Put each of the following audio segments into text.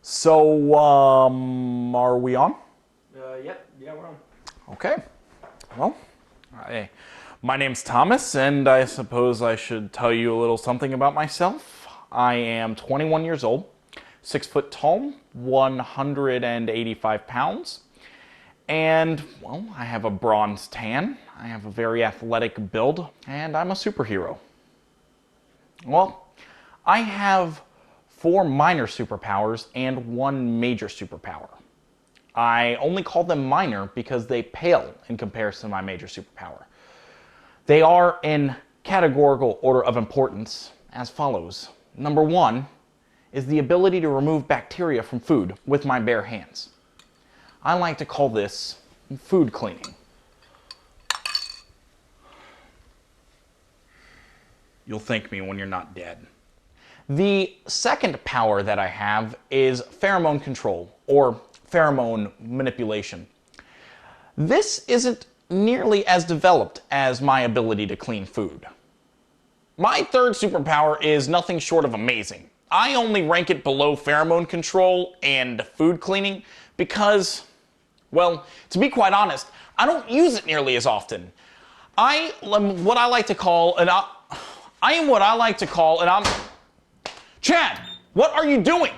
So, are we on? Yep. Yeah, we're on. Okay. Well, my name's Thomas, and I suppose I should tell you a little something about myself. I am 21 years old, 6 foot tall, 185 pounds, and, well, I have a bronze tan, I have a very athletic build, and I'm a superhero. Well, I have 4 minor superpowers and 1 major superpower. I only call them minor because they pale in comparison to my major superpower. They are in categorical order of importance as follows. Number 1 is the ability to remove bacteria from food with my bare hands. I like to call this food cleaning. You'll thank me when you're not dead. The second power that I have is pheromone control, or pheromone manipulation. This isn't nearly as developed as my ability to clean food. My third superpower is nothing short of amazing. I only rank it below pheromone control and food cleaning because, well, to be quite honest, I don't use it nearly as often. I am what I like to call an Chad, what are you doing?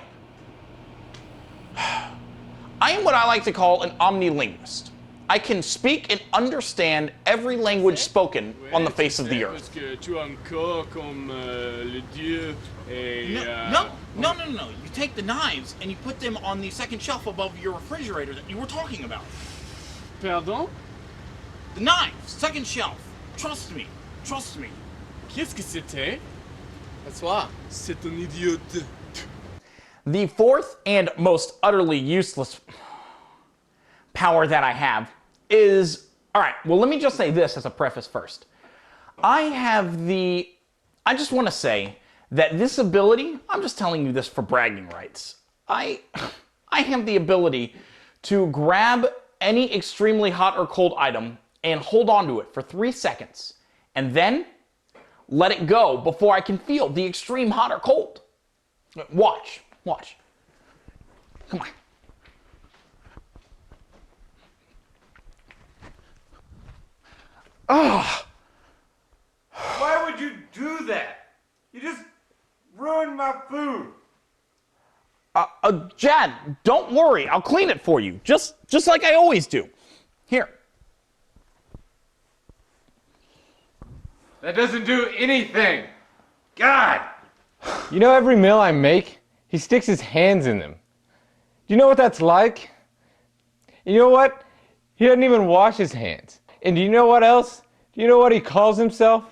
I am what I like to call an omnilinguist. I can speak and understand every language spoken on the face of the earth. No. You take the knives and you put them on the second shelf above your refrigerator that you were talking about. Pardon? The knives, second shelf. Trust me. Qu'est-ce que c'était? Bonsoir. C'est un idiote. The fourth and most utterly useless power that I have is... Alright, well let me just say this as a preface first. I just want to say that this ability, I'm just telling you this for bragging rights. I have the ability to grab any extremely hot or cold item and hold on to it for 3 seconds. And then let it go before I can feel the extreme hot or cold. Watch. Come on. Ah! Why would you do that? You just ruined my food. Jad, don't worry. I'll clean it for you. Just like I always do. Here. That doesn't do anything. God! You know, every meal I make, he sticks his hands in them. Do you know what that's like? You know what? He doesn't even wash his hands. And do you know what else? Do you know what he calls himself?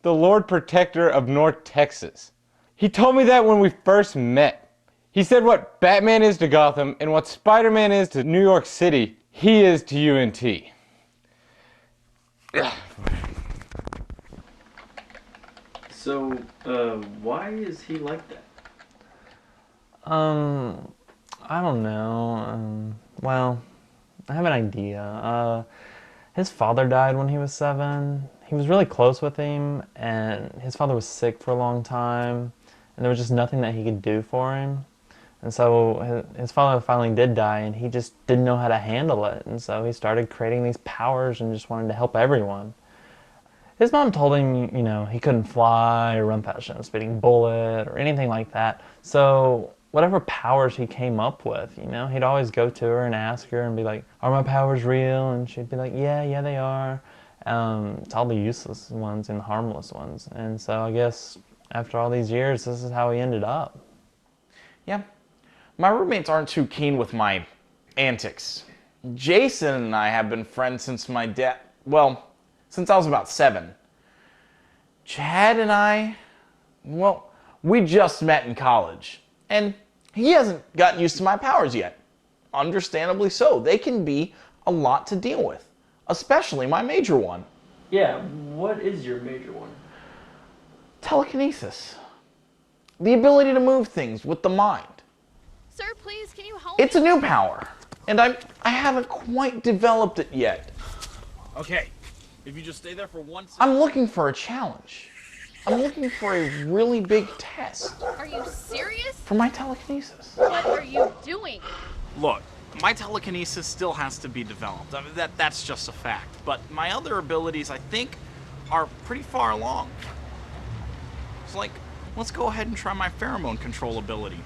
The Lord Protector of North Texas. He told me that when we first met. He said what Batman is to Gotham and what Spider-Man is to New York City, he is to UNT. So, why is he like that? I don't know. Well, I have an idea. His father died when he was 7. He was really close with him, and his father was sick for a long time, and there was just nothing that he could do for him. And so his father finally did die, and he just didn't know how to handle it. And so he started creating these powers and just wanted to help everyone. His mom told him, you know, he couldn't fly or run past a speeding bullet or anything like that. So whatever powers he came up with, you know, he'd always go to her and ask her and be like, are my powers real? And she'd be like, yeah, they are. It's all the useless ones and the harmless ones. And so I guess after all these years, this is how he ended up. Yeah. My roommates aren't too keen with my antics. Jason and I have been friends since since I was about 7. Chad and I, well, we just met in college. And he hasn't gotten used to my powers yet. Understandably so. They can be a lot to deal with. Especially my major one. Yeah, what is your major one? Telekinesis. The ability to move things with the mind. Sir, please, can you help me? It's a new power. And I haven't quite developed it yet. Okay, if you just stay there for 1 second. I'm looking for a challenge. I'm looking for a really big test Are you serious? for my telekinesis. What are you doing? Look, my telekinesis still has to be developed. I mean, that's just a fact. But my other abilities, I think, are pretty far along. It's like, let's go ahead and try my pheromone control ability.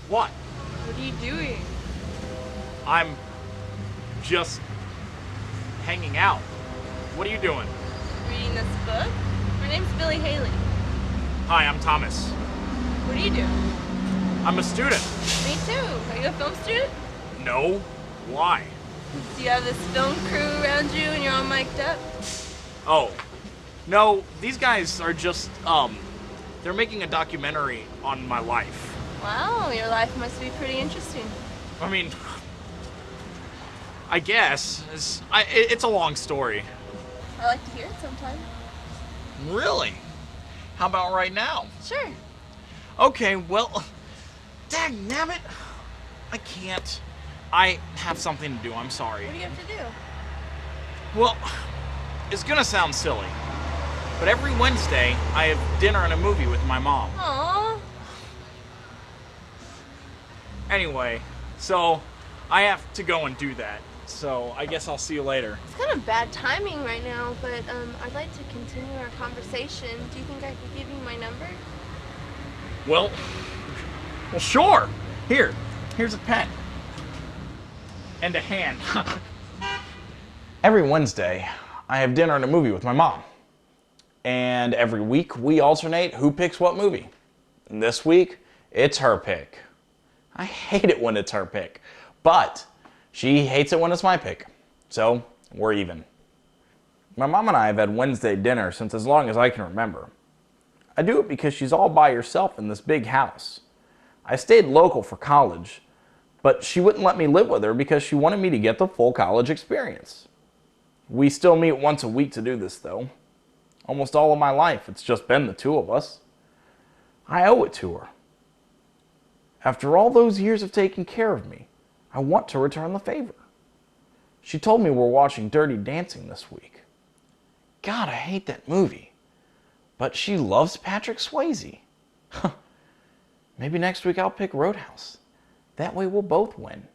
What? What are you doing? I'm just hanging out. What are you doing? Reading this book? My name's Billy Haley. Hi, I'm Thomas. What do you do? I'm a student. Me too. Are you a film student? No? Why? Do you have this film crew around you and you're all mic'd up? Oh. No, these guys are just, they're making a documentary on my life. Wow, your life must be pretty interesting. I mean, I guess. It's a long story. I like to hear it sometime. Really? How about right now? Sure. Okay, well, dagnabbit, I can't. I have something to do, I'm sorry. What do you have to do? Well, it's gonna sound silly, but every Wednesday I have dinner and a movie with my mom. Aww. Anyway, so I have to go and do that. So I guess I'll see you later. It's kind of bad timing right now, but I'd like to continue our conversation. Do you think I could give you my number? Well, sure. Here's a pen. And a hand. Every Wednesday, I have dinner and a movie with my mom. And every week, we alternate who picks what movie. And this week, it's her pick. I hate it when it's her pick, but she hates it when it's my pick. So, we're even. My mom and I have had Wednesday dinner since as long as I can remember. I do it because she's all by herself in this big house. I stayed local for college, but she wouldn't let me live with her because she wanted me to get the full college experience. We still meet once a week to do this, though. Almost all of my life, it's just been the two of us. I owe it to her. After all those years of taking care of me, I want to return the favor. She told me we're watching Dirty Dancing this week. God, I hate that movie. But she loves Patrick Swayze. Maybe next week I'll pick Roadhouse. That way we'll both win.